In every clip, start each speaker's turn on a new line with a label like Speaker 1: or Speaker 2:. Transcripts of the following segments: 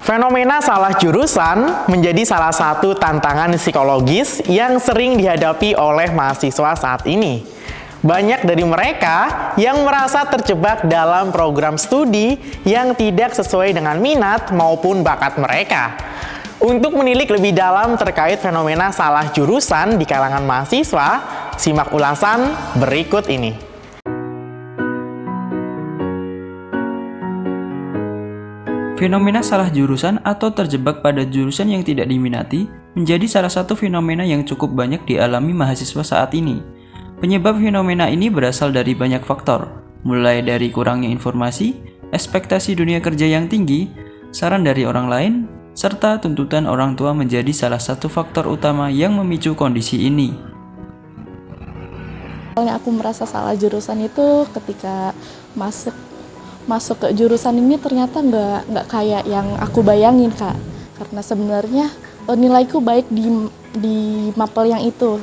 Speaker 1: Fenomena salah jurusan menjadi salah satu tantangan psikologis yang sering dihadapi oleh mahasiswa saat ini. Banyak dari mereka yang merasa terjebak dalam program studi yang tidak sesuai dengan minat maupun bakat mereka. Untuk menilik lebih dalam terkait fenomena salah jurusan di kalangan mahasiswa, simak ulasan berikut ini.
Speaker 2: Fenomena salah jurusan atau terjebak pada jurusan yang tidak diminati menjadi salah satu fenomena yang cukup banyak dialami mahasiswa saat ini. Penyebab fenomena ini berasal dari banyak faktor, mulai dari kurangnya informasi, ekspektasi dunia kerja yang tinggi, saran dari orang lain, serta tuntutan orang tua menjadi salah satu faktor utama yang memicu kondisi ini.
Speaker 3: Awalnya aku merasa salah jurusan itu ketika masuk ke jurusan ini ternyata nggak kayak yang aku bayangin, Kak. Karena sebenarnya nilaiku baik di mapel yang itu.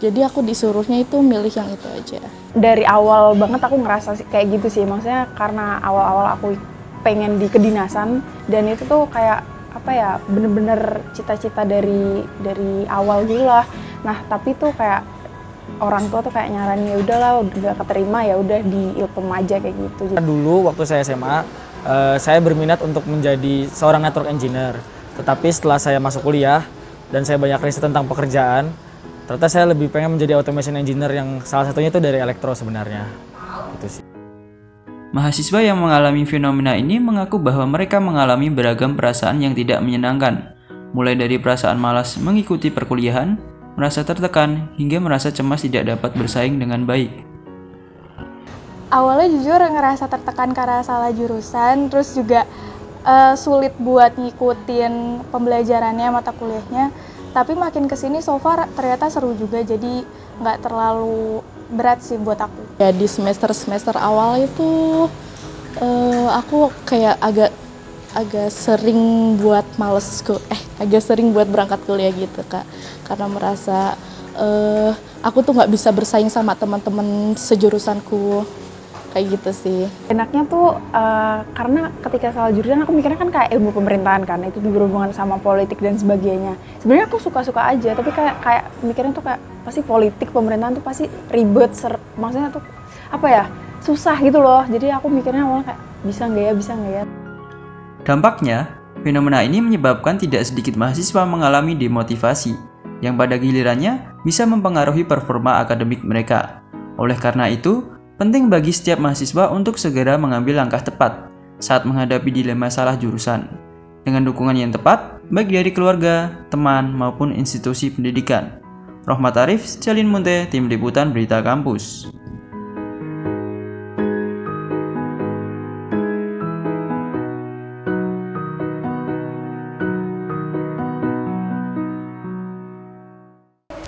Speaker 3: Jadi aku disuruhnya itu milih yang itu aja.
Speaker 4: Dari awal banget aku ngerasa kayak gitu sih. Maksudnya karena awal-awal aku pengen di kedinasan dan itu tuh kayak apa ya, bener-bener cita-cita dari awal gitu lah. Nah, tapi tuh kayak orang tua tuh kayak nyaranin, ya udahlah, udah keterima ya udah di Ilkom aja kayak gitu.
Speaker 5: Dulu waktu saya SMA, saya berminat untuk menjadi seorang network engineer. Tetapi setelah saya masuk kuliah dan saya banyak riset tentang pekerjaan, ternyata saya lebih pengen menjadi automation engineer yang salah satunya itu dari elektro sebenarnya. Itu sih.
Speaker 2: Mahasiswa yang mengalami fenomena ini mengaku bahwa mereka mengalami beragam perasaan yang tidak menyenangkan, mulai dari perasaan malas mengikuti perkuliahan, merasa tertekan, hingga merasa cemas tidak dapat bersaing dengan baik.
Speaker 6: Awalnya jujur ngerasa tertekan karena salah jurusan, terus juga sulit buat ngikutin pembelajarannya, mata kuliahnya. Tapi makin kesini so far ternyata seru juga, jadi nggak terlalu berat sih buat aku.
Speaker 3: Ya di semester awal itu aku kayak agak sering buat agak sering buat berangkat kuliah gitu, Kak, karena merasa aku tuh nggak bisa bersaing sama teman-teman sejurusanku kayak gitu sih.
Speaker 4: Enaknya tuh karena ketika salah jurusan aku mikirnya kan kayak ilmu pemerintahan kan, itu berhubungan sama politik dan sebagainya. Sebenarnya aku suka-suka aja, tapi kayak mikirnya tuh kayak pasti politik pemerintahan tuh pasti ribet, maksudnya tuh apa ya, susah gitu loh. Jadi aku mikirnya awalnya kayak bisa nggak ya.
Speaker 2: Dampaknya, fenomena ini menyebabkan tidak sedikit mahasiswa mengalami demotivasi, yang pada gilirannya bisa mempengaruhi performa akademik mereka. Oleh karena itu, penting bagi setiap mahasiswa untuk segera mengambil langkah tepat saat menghadapi dilema salah jurusan, dengan dukungan yang tepat, baik dari keluarga, teman, maupun institusi pendidikan. Rohmat Arif, Celin Munte, Tim Liputan Berita Kampus.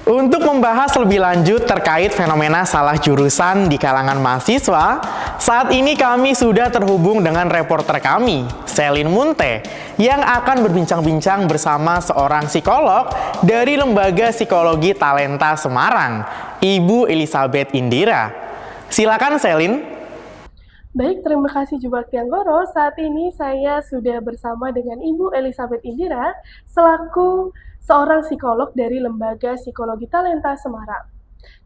Speaker 1: Untuk membahas lebih lanjut terkait fenomena salah jurusan di kalangan mahasiswa, saat ini kami sudah terhubung dengan reporter kami, Celin Munte, yang akan berbincang-bincang bersama seorang psikolog dari Lembaga Psikologi Talenta Semarang, Ibu Elizabeth Indira. Silakan, Celin.
Speaker 7: Baik, terima kasih Jubak Tianggoro. Saat ini saya sudah bersama dengan Ibu Elizabeth Indira selaku seorang psikolog dari Lembaga Psikologi Talenta Semarang.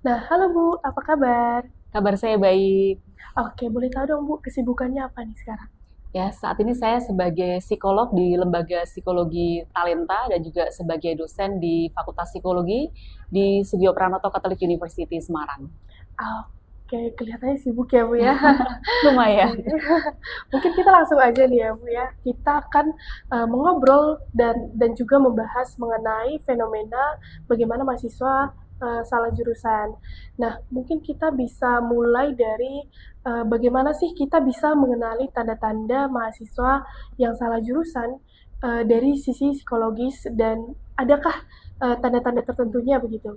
Speaker 7: Nah, halo Bu, apa kabar?
Speaker 8: Kabar saya baik.
Speaker 7: Oke, boleh tahu dong Bu, kesibukannya apa nih sekarang?
Speaker 8: Ya, saat ini saya sebagai psikolog di Lembaga Psikologi Talenta dan juga sebagai dosen di Fakultas Psikologi di Sugio Pranoto Catholic University Semarang.
Speaker 7: Oke, kelihatannya sibuk ya Bu ya.
Speaker 8: Lumayan.
Speaker 7: Mungkin kita langsung aja nih ya Bu ya. Kita akan mengobrol dan juga membahas mengenai fenomena bagaimana mahasiswa salah jurusan. Nah, mungkin kita bisa mulai dari bagaimana sih kita bisa mengenali tanda-tanda mahasiswa yang salah jurusan dari sisi psikologis, dan adakah tanda-tanda tertentunya begitu?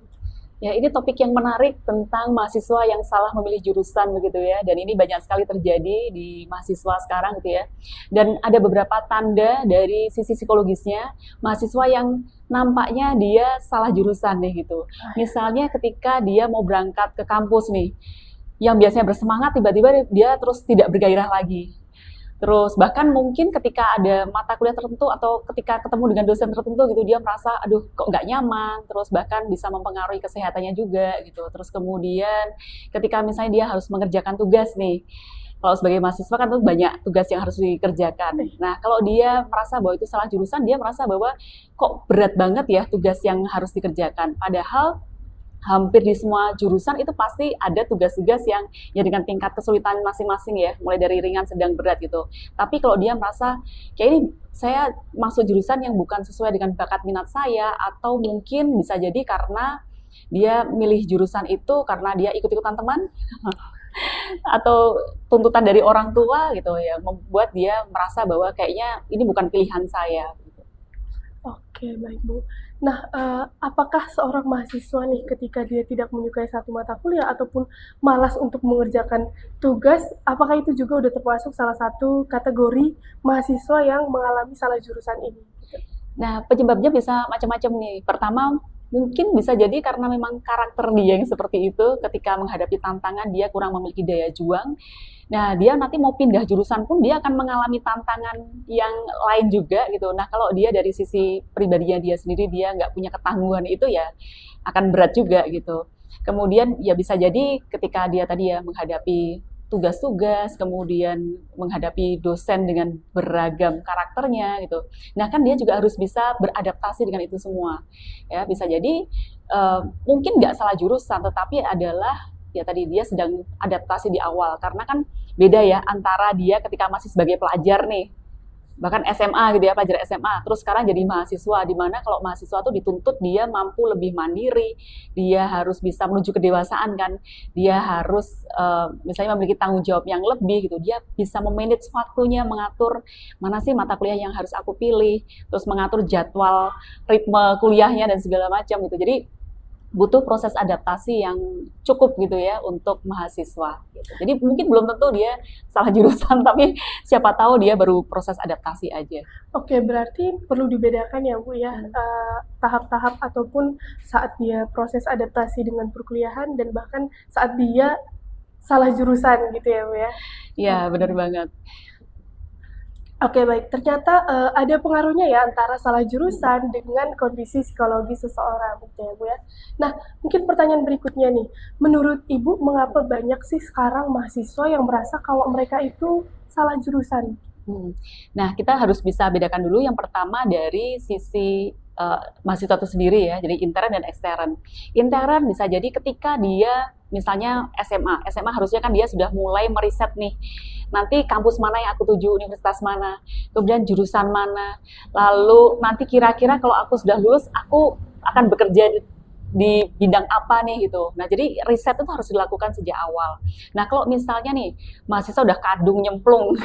Speaker 8: Ya, ini topik yang menarik tentang mahasiswa yang salah memilih jurusan begitu ya. Dan ini banyak sekali terjadi di mahasiswa sekarang gitu ya. Dan ada beberapa tanda dari sisi psikologisnya mahasiswa yang nampaknya dia salah jurusan nih gitu. Misalnya ketika dia mau berangkat ke kampus nih, yang biasanya bersemangat tiba-tiba dia terus tidak bergairah lagi. Terus bahkan mungkin ketika ada mata kuliah tertentu atau ketika ketemu dengan dosen tertentu gitu, dia merasa, aduh kok nggak nyaman, terus bahkan bisa mempengaruhi kesehatannya juga gitu. Terus kemudian ketika misalnya dia harus mengerjakan tugas nih, kalau sebagai mahasiswa kan tuh banyak tugas yang harus dikerjakan. Nah, kalau dia merasa bahwa itu salah jurusan, dia merasa bahwa kok berat banget ya tugas yang harus dikerjakan. Padahal hampir di semua jurusan itu pasti ada tugas-tugas yang ya dengan tingkat kesulitan masing-masing ya, mulai dari ringan, sedang, berat gitu. Tapi kalau dia merasa kayak ini saya masuk jurusan yang bukan sesuai dengan bakat minat saya, atau mungkin bisa jadi karena dia milih jurusan itu karena dia ikut-ikutan teman atau tuntutan dari orang tua gitu ya, membuat dia merasa bahwa kayaknya ini bukan pilihan saya gitu.
Speaker 7: Oke, baik Bu. Nah, apakah seorang mahasiswa nih ketika dia tidak menyukai satu mata kuliah ataupun malas untuk mengerjakan tugas, apakah itu juga udah termasuk salah satu kategori mahasiswa yang mengalami salah jurusan ini?
Speaker 8: Nah, penyebabnya bisa macam-macam nih. Pertama, mungkin bisa jadi karena memang karakter dia yang seperti itu, ketika menghadapi tantangan dia kurang memiliki daya juang. Nah, dia nanti mau pindah jurusan pun dia akan mengalami tantangan yang lain juga gitu. Nah, kalau dia dari sisi pribadinya dia sendiri, dia nggak punya ketangguhan itu ya akan berat juga gitu. Kemudian ya bisa jadi ketika dia tadi ya menghadapi tugas-tugas, kemudian menghadapi dosen dengan beragam karakternya gitu. Nah, kan dia juga harus bisa beradaptasi dengan itu semua. Ya, bisa jadi mungkin nggak salah jurusan, tetapi adalah ya tadi dia sedang adaptasi di awal, karena kan beda ya antara dia ketika masih sebagai pelajar nih, bahkan SMA gitu ya, pelajar SMA, terus sekarang jadi mahasiswa, di mana kalau mahasiswa tuh dituntut dia mampu lebih mandiri, dia harus bisa menuju kedewasaan kan, dia harus misalnya memiliki tanggung jawab yang lebih gitu, dia bisa memanage waktunya, mengatur mana sih mata kuliah yang harus aku pilih, terus mengatur jadwal ritme kuliahnya dan segala macam gitu. Jadi butuh proses adaptasi yang cukup gitu ya untuk mahasiswa gitu. Jadi mungkin belum tentu dia salah jurusan, tapi siapa tahu dia baru proses adaptasi aja.
Speaker 7: Oke, berarti perlu dibedakan ya Bu ya, tahap-tahap ataupun saat dia proses adaptasi dengan perkuliahan dan bahkan saat dia salah jurusan gitu ya Bu ya?
Speaker 8: Iya, benar banget.
Speaker 7: Oke, baik. Ternyata ada pengaruhnya ya antara salah jurusan dengan kondisi psikologi seseorang gitu ya Bu ya. Nah, mungkin pertanyaan berikutnya nih, menurut Ibu mengapa banyak sih sekarang mahasiswa yang merasa kalau mereka itu salah jurusan?
Speaker 8: Nah, kita harus bisa bedakan dulu yang pertama dari sisi mahasiswa itu sendiri ya, jadi intern dan ekstern. Intern bisa jadi ketika dia misalnya SMA harusnya kan dia sudah mulai meriset nih, nanti kampus mana yang aku tuju, universitas mana, kemudian jurusan mana, lalu nanti kira-kira kalau aku sudah lulus, aku akan bekerja di bidang apa nih gitu. Nah, jadi riset itu harus dilakukan sejak awal. Nah, kalau misalnya nih mahasiswa udah kadung nyemplung,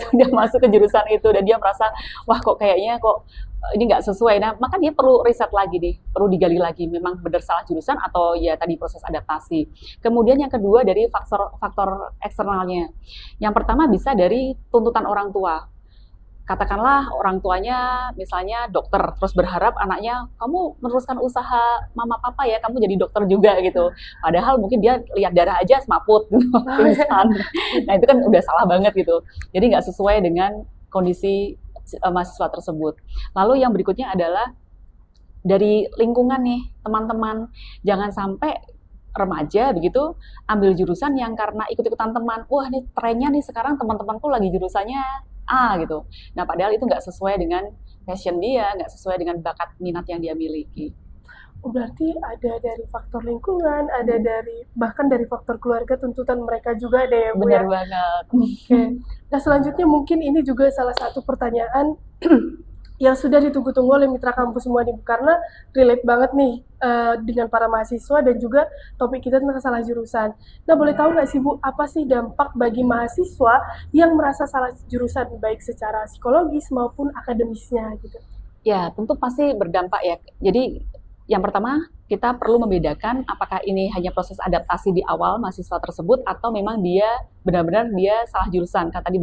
Speaker 8: sudah masuk ke jurusan itu dan dia merasa wah kok kayaknya kok ini nggak sesuai. Nah, maka dia perlu riset lagi nih, perlu digali lagi memang benar salah jurusan atau ya tadi proses adaptasi. Kemudian yang kedua dari faktor eksternalnya. Yang pertama bisa dari tuntutan orang tua. Katakanlah orang tuanya misalnya dokter, terus berharap anaknya, kamu meneruskan usaha mama papa ya, kamu jadi dokter juga gitu. Padahal mungkin dia lihat darah aja semaput gitu, pingsan. Nah itu kan udah salah banget gitu. Jadi nggak sesuai dengan kondisi mahasiswa tersebut. Lalu yang berikutnya adalah dari lingkungan nih, teman-teman. Jangan sampai remaja begitu ambil jurusan yang karena ikut-ikutan teman. Wah ini trennya nih sekarang teman-temanku lagi jurusannya A gitu. Nah padahal itu nggak sesuai dengan passion dia, nggak sesuai dengan bakat minat yang dia miliki.
Speaker 7: Oh, berarti ada dari faktor lingkungan, ada dari bahkan dari faktor keluarga, tuntutan mereka juga ada ya Bu ya?
Speaker 8: Benar banget.
Speaker 7: Oke. Nah selanjutnya mungkin ini juga salah satu pertanyaan yang sudah ditunggu-tunggu oleh mitra kampus semua nih Bu, karena relate banget nih dengan para mahasiswa dan juga topik kita tentang salah jurusan. Nah boleh tahu nggak sih Bu, apa sih dampak bagi mahasiswa yang merasa salah jurusan, baik secara psikologis maupun akademisnya gitu?
Speaker 8: Ya tentu pasti berdampak ya. Jadi yang pertama kita perlu membedakan apakah ini hanya proses adaptasi di awal mahasiswa tersebut atau memang dia benar-benar dia salah jurusan, kan tadi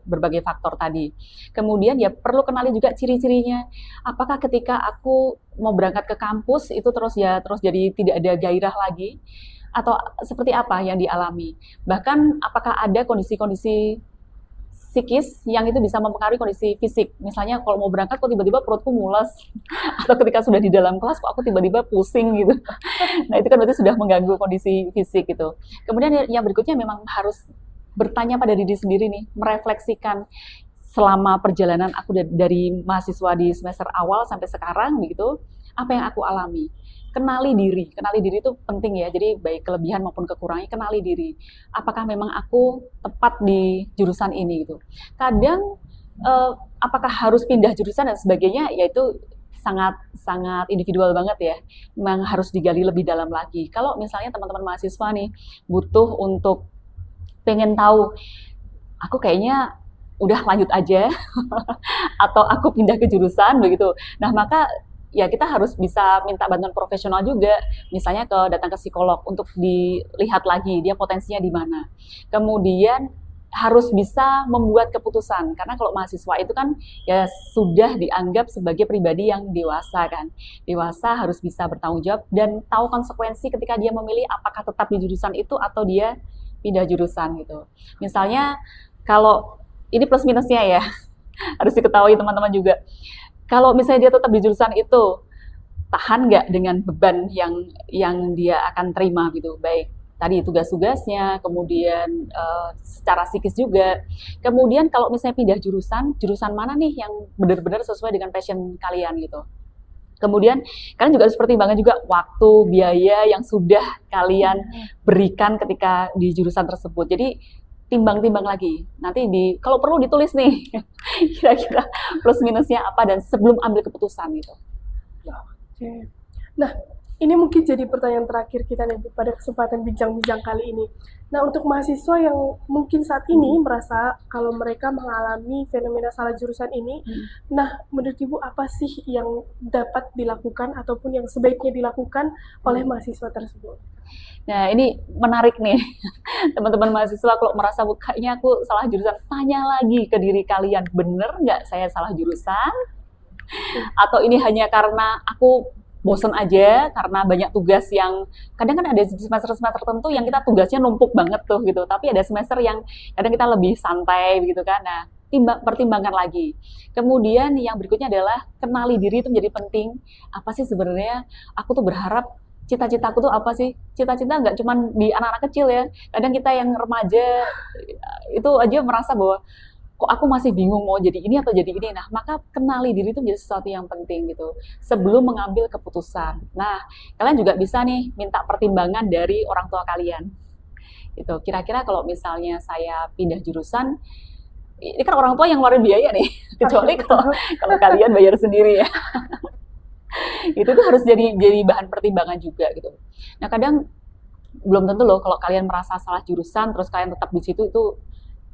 Speaker 8: berbagai faktor tadi. Kemudian ya perlu kenali juga ciri-cirinya. Apakah ketika aku mau berangkat ke kampus itu terus jadi tidak ada gairah lagi, atau seperti apa yang dialami? Bahkan apakah ada kondisi-kondisi psikis yang itu bisa mempengaruhi kondisi fisik. Misalnya kalau mau berangkat kok tiba-tiba perutku mules, atau ketika sudah di dalam kelas kok aku tiba-tiba pusing gitu. Nah itu kan berarti sudah mengganggu kondisi fisik gitu. Kemudian yang berikutnya memang harus bertanya pada diri sendiri nih, merefleksikan selama perjalanan aku dari mahasiswa di semester awal sampai sekarang begitu, apa yang aku alami. Kenali diri itu penting ya, jadi baik kelebihan maupun kekurangannya, kenali diri. Apakah memang aku tepat di jurusan ini gitu. Kadang apakah harus pindah jurusan dan sebagainya, yaitu sangat individual banget ya, memang harus digali lebih dalam lagi. Kalau misalnya teman-teman mahasiswa nih butuh untuk pengen tahu, aku kayaknya udah lanjut aja atau aku pindah ke jurusan begitu. Nah, maka ya kita harus bisa minta bantuan profesional juga, misalnya datang ke psikolog untuk dilihat lagi dia potensinya di mana. Kemudian harus bisa membuat keputusan, karena kalau mahasiswa itu kan ya sudah dianggap sebagai pribadi yang dewasa kan. Dewasa harus bisa bertanggung jawab dan tahu konsekuensi ketika dia memilih apakah tetap di jurusan itu atau dia pindah jurusan gitu. Misalnya kalau ini plus minusnya ya, harus diketahui teman-teman juga. Kalau misalnya dia tetap di jurusan itu, tahan nggak dengan beban yang dia akan terima gitu, baik tadi tugas-tugasnya, kemudian secara psikis juga. Kemudian kalau misalnya pindah jurusan mana nih yang benar-benar sesuai dengan passion kalian gitu. Kemudian kalian juga harus pertimbangkan juga waktu, biaya yang sudah kalian berikan ketika di jurusan tersebut. Jadi timbang-timbang lagi. Nanti kalau perlu ditulis nih kira-kira plus minusnya apa dan sebelum ambil keputusan gitu.
Speaker 7: Oke. Nah, ini mungkin jadi pertanyaan terakhir kita nih Bu, pada kesempatan bincang-bincang kali ini. Nah, untuk mahasiswa yang mungkin saat ini merasa kalau mereka mengalami fenomena salah jurusan ini, nah menurut Ibu apa sih yang dapat dilakukan ataupun yang sebaiknya dilakukan oleh mahasiswa tersebut?
Speaker 8: Nah, ini menarik nih. Teman-teman mahasiswa kalau merasa kayaknya aku salah jurusan, tanya lagi ke diri kalian, bener nggak saya salah jurusan? Atau ini hanya karena aku bosen aja, karena banyak tugas yang, kadang kan ada semester-semester tertentu yang kita tugasnya numpuk banget tuh gitu, tapi ada semester yang kadang kita lebih santai begitu kan. Nah, pertimbangkan lagi. Kemudian yang berikutnya adalah kenali diri itu menjadi penting. Apa sih sebenarnya aku tuh berharap cita-citaku tuh apa sih? Cita-cita nggak cuma di anak-anak kecil ya. Kadang kita yang remaja itu aja merasa bahwa kok aku masih bingung mau jadi ini atau jadi ini. Nah, maka kenali diri itu menjadi sesuatu yang penting gitu. Sebelum mengambil keputusan. Nah, kalian juga bisa nih minta pertimbangan dari orang tua kalian. Gitu. Kira-kira kalau misalnya saya pindah jurusan, ini kan orang tua yang ngeluarin biaya nih. Kecuali kalau kalian bayar sendiri ya. Itu tuh harus jadi bahan pertimbangan juga gitu. Nah kadang belum tentu loh kalau kalian merasa salah jurusan terus kalian tetap di situ itu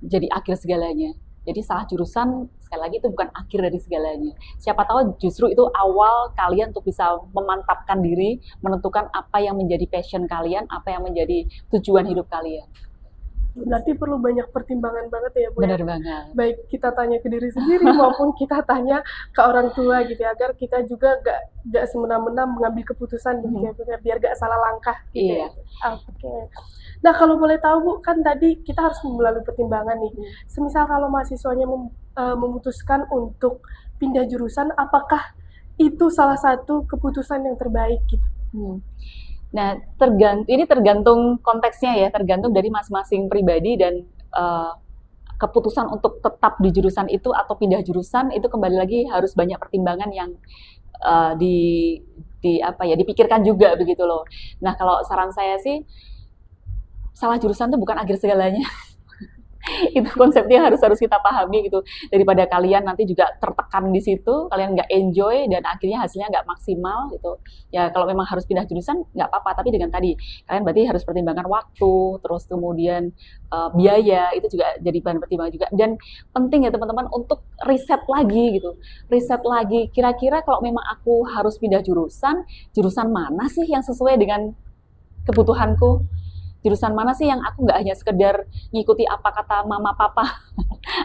Speaker 8: jadi akhir segalanya. Jadi salah jurusan sekali lagi itu bukan akhir dari segalanya. Siapa tahu justru itu awal kalian untuk bisa memantapkan diri, menentukan apa yang menjadi passion kalian, apa yang menjadi tujuan hidup kalian.
Speaker 7: Berarti perlu banyak pertimbangan banget ya Bu.
Speaker 8: Benar banget.
Speaker 7: Baik kita tanya ke diri sendiri maupun kita tanya ke orang tua gitu ya, agar kita juga gak semena-mena mengambil keputusan begitu ya, biar gak salah langkah gitu
Speaker 8: Iya.
Speaker 7: ya. Oke. Nah kalau boleh tahu Bu, kan tadi kita harus melalui pertimbangan nih. Semisal kalau mahasiswanya memutuskan untuk pindah jurusan, apakah itu salah satu keputusan yang terbaik gitu?
Speaker 8: Nah, ini tergantung konteksnya ya, tergantung dari masing-masing pribadi dan keputusan untuk tetap di jurusan itu atau pindah jurusan itu kembali lagi harus banyak pertimbangan yang dipikirkan juga begitu loh. Nah, kalau saran saya sih salah jurusan itu bukan akhir segalanya. Itu konsepnya harus kita pahami gitu, daripada kalian nanti juga tertekan di situ, kalian nggak enjoy dan akhirnya hasilnya nggak maksimal gitu ya. Kalau memang harus pindah jurusan nggak apa-apa, tapi dengan tadi kalian berarti harus pertimbangkan waktu, terus kemudian biaya itu juga jadi bahan pertimbangan juga. Dan penting ya teman-teman untuk riset lagi gitu, riset lagi kira-kira kalau memang aku harus pindah jurusan mana sih yang sesuai dengan kebutuhanku, jurusan mana sih yang aku nggak hanya sekedar ngikuti apa kata mama papa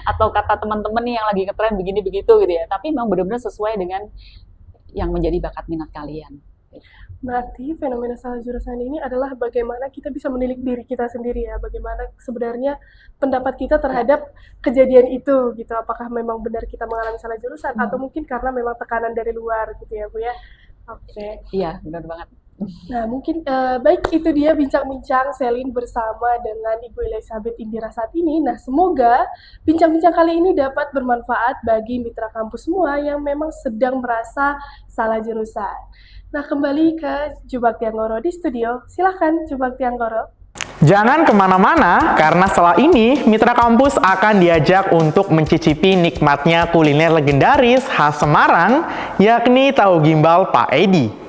Speaker 8: atau kata teman-teman nih yang lagi ngetren begini begitu gitu ya, tapi memang benar-benar sesuai dengan yang menjadi bakat minat kalian.
Speaker 7: Berarti fenomena salah jurusan ini adalah bagaimana kita bisa menilik diri kita sendiri ya, bagaimana sebenarnya pendapat kita terhadap kejadian itu gitu. Apakah memang benar kita mengalami salah jurusan atau mungkin karena memang tekanan dari luar gitu ya Bu ya. Oke.
Speaker 8: Iya, benar banget.
Speaker 7: Nah, mungkin baik itu dia bincang-bincang Selin bersama dengan Ibu Elizabeth Indira saat ini. Nah, semoga bincang-bincang kali ini dapat bermanfaat bagi mitra kampus semua yang memang sedang merasa salah jurusan. Nah, kembali ke Jubak Tianggoro di studio. Silahkan Jubak Tianggoro.
Speaker 1: Jangan kemana-mana, karena setelah ini mitra kampus akan diajak untuk mencicipi nikmatnya kuliner legendaris khas Semarang, yakni tahu gimbal Pak Edi.